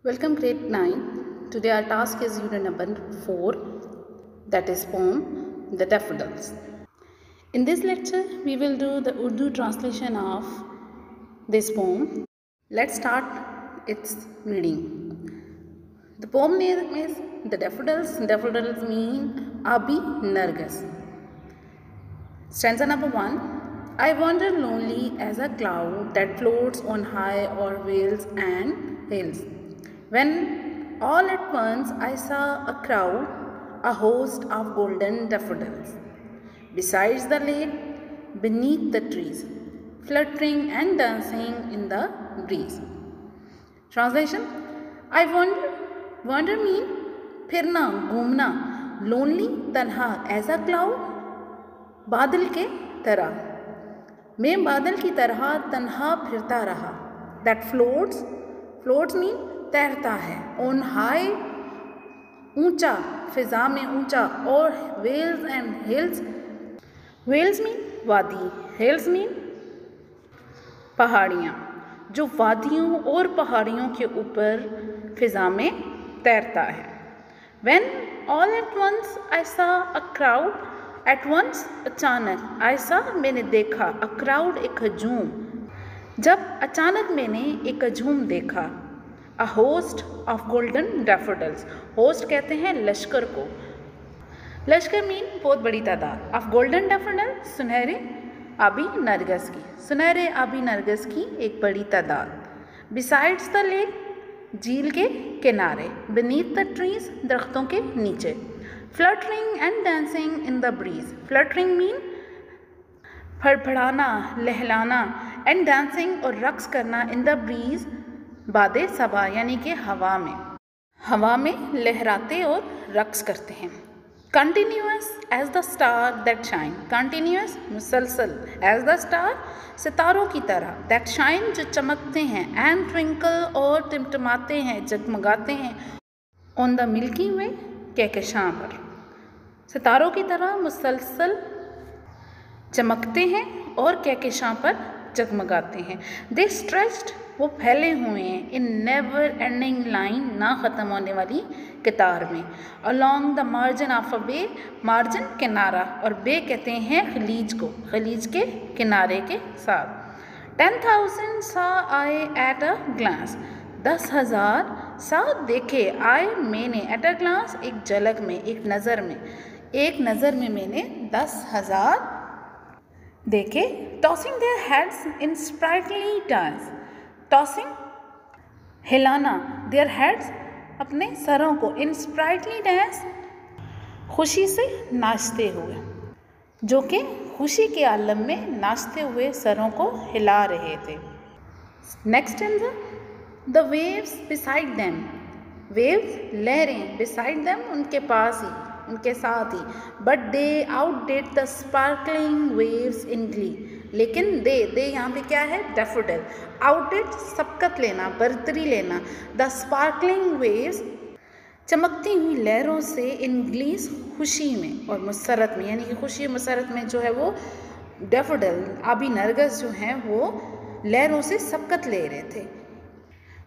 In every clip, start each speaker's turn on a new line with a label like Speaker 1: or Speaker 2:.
Speaker 1: Welcome grade 9. Today our task is unit number 4, that is poem The Daffodils. In this lecture we will do the Urdu translation of this poem. Let's start its reading. The poem name is The Daffodils. Daffodils mean Abi Nargis. Stanza number 1. I wander lonely as a cloud that floats on high o'er vales and hills. When all at once I saw a crowd, a host of golden daffodils, besides the lake, beneath the trees, fluttering and dancing in the breeze. Translation: I wander mean फिरना, घूमना, lonely, तन्हा, as a cloud, बादल के तरह, मैं बादल की तरह तन्हा फिरता रहा. That floats mean तैरता है. ऑन हाई, ऊंचा, फिजा में ऊंचा, और vales and hills, vales mean वादी, हिल्स मीन पहाड़ियाँ, जो वादियों और पहाड़ियों के ऊपर फिजा में तैरता है. When all at once I saw a crowd, at once अचानक, I saw मैंने देखा, a crowd एक हजूम, जब अचानक मैंने एक हजूम देखा. A host of golden daffodils. Host कहते हैं लश्कर को. लश्कर मीन बहुत बड़ी तादाद. ऑफ गोल्डन डैफोडिल, सुनहरे आबी नरगिस की, सुनहरे आबी नरगिस की एक बड़ी तादाद. बिसाइड्स द लेक, झील के किनारे. बीनीथ द ट्रीज, दरख्तों के नीचे. Fluttering and dancing in the breeze. Fluttering mean फड़फड़ाना, लहलाना, एंड डांसिंग और रक्स करना इन द ब्रीज, बादे सबा यानी कि हवा में लहराते और रक्स करते हैं. Continuous as the star that shine. Continuous मुसलसल, एज द स्टार सितारों की तरह, दैट शाइन जो चमकते हैं, एंड ट्विंकल और टिमटिमाते हैं, जगमगाते हैं, ऑन द मिल्की वे कहकशां पर. सितारों की तरह मुसलसल चमकते हैं और कहकशां पर जगमगाते हैं. दे स्ट्रेच्ड, वो फैले हुए हैं, इन नेवर एंडिंग लाइन, ना ख़त्म होने वाली कतार में. Along the margin of a bay, margin किनारा, और बे कहते हैं खलीज को, खलीज के किनारे के साथ. 10,000 saw I at a glance. 10,000 saw देखे, I मैंने, at a glance एक झलक में, एक नज़र में मैंने 10,000 देखे. Tossing their heads in sprightly dance. Tossing हिलाना, देयर हेड्स अपने सरों को, इन स्प्राइटली डांस खुशी से नाचते हुए, जो कि खुशी के आलम में नाचते हुए सरों को हिला रहे थे. Next stanza. The waves beside them. Waves लहरें, बिसाइड देम उनके पास ही, उनके साथ ही. But they outdid the sparkling waves in glee. लेकिन दे यहाँ पे क्या है? डैफोडिल. आउटडिड सबकत लेना, बरतरी लेना. द स्पार्कलिंग वेव्स चमकती हुई लहरों से, इन ग्लीस खुशी में और मुसरत में, यानी कि खुशी मुसरत में जो है वो डैफोडिल आबी नरगिस जो हैं वो लहरों से सबकत ले रहे थे.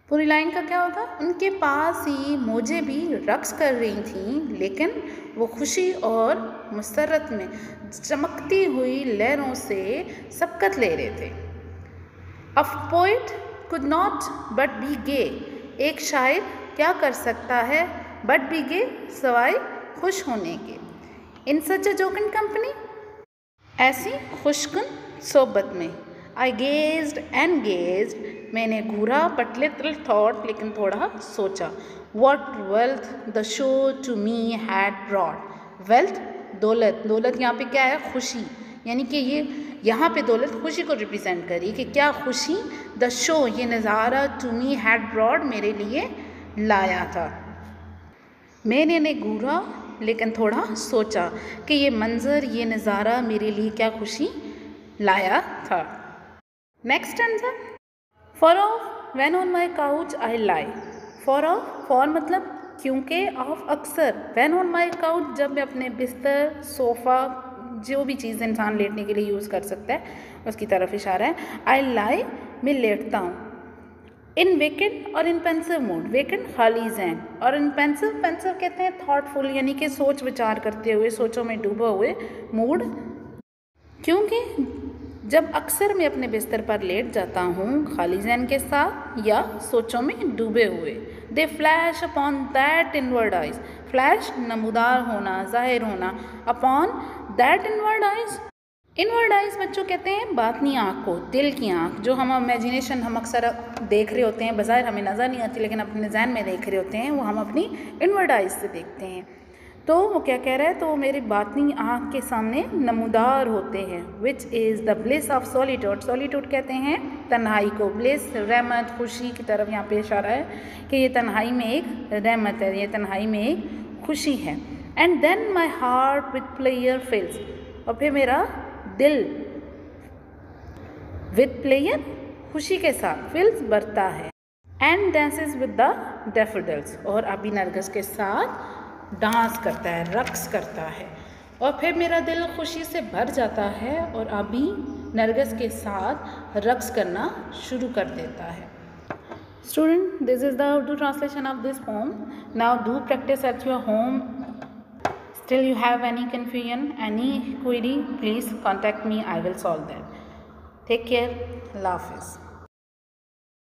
Speaker 1: पूरी लाइन का क्या होगा? उनके पास ही मौजें भी रक्स कर रही थीं, लेकिन वो खुशी और मुसरत में चमकती हुई लहरों से सबकत ले रहे थे. A poet could not but be gay. एक शायर क्या कर सकता है बट बी गे, सवाए खुश होने के. इन सच अ जोकन कंपनी, ऐसी खुशकुन सोबत में. आई गेज्ड एंड गेज्ड, मैंने घूरा, बट लिटिल थॉट, लेकिन थोड़ा सोचा. What wealth the show to me had brought. Wealth दौलत, दौलत यहाँ पे क्या है? खुशी, यानी कि ये यहाँ पे दौलत खुशी को रिप्रेजेंट करी कि क्या खुशी द शो ये नज़ारा टू मी हैड ब्रॉट मेरे लिए लाया था. मैंने ने घूरा लेकिन थोड़ा सोचा कि ये मंज़र, ये नज़ारा मेरे लिए क्या खुशी लाया था. Next stanza. For of when on my couch I lie. For of, for मतलब क्योंकि, ऑफ अक्सर, व्हेन ऑन माई काउच जब मैं अपने बिस्तर, सोफ़ा, जो भी चीज़ इंसान लेटने के लिए यूज़ कर सकता है उसकी तरफ इशारा है. आई लाई मैं लेटता हूँ. इन वेकेंट और इन पेंसिव मूड, वेकेंट खाली जहन, और इन पेंसिव, पेंसिव कहते हैं थॉटफुल यानी कि सोच विचार करते हुए, सोचों में डूबे हुए मूड, क्योंकि जब अक्सर मैं अपने बिस्तर पर लेट जाता हूँ खाली जहन के साथ या सोचों में डूबे हुए। They flash upon that inward eyes, flash नमूदार होना, जाहिर होना, upon that inward eyes, inward eyes बच्चों कहते हैं बातनी आँख को, दिल की आँख, जो हम इमेजिनेशन हम अक्सर देख रहे होते हैं, बज़ाहिर हमें नज़र नहीं आती लेकिन अपने जहन में देख रहे होते हैं, वो हम अपनी इनवर्ड आइज से देखते हैं। तो वो क्या कह रहा है, तो वो मेरी बातनी आँख के सामने नमूदार होते हैं। Which is the bliss of solitude, solitude कहते हैं तन्हाई को, ब्लिस रहमत, खुशी की तरफ यहाँ पे इशारा है कि ये तन्हाई में एक रहमत है, ये तन्हाई में एक खुशी है। And then my heart with pleasure fills, और फिर मेरा दिल विथ प्लेयर खुशी के साथ फिल्स भरता है। And dances with the daffodils, और अभी नरगिस के साथ डांस करता है, रक्स करता है, और फिर मेरा दिल खुशी से भर जाता है और अभी नरगिस के साथ रक्स करना शुरू कर देता है। Student, this is the Urdu translation of this poem. Now do practice at your home. Still you have any confusion, any query, please contact me, I will solve that. Take care. Allah Hafiz.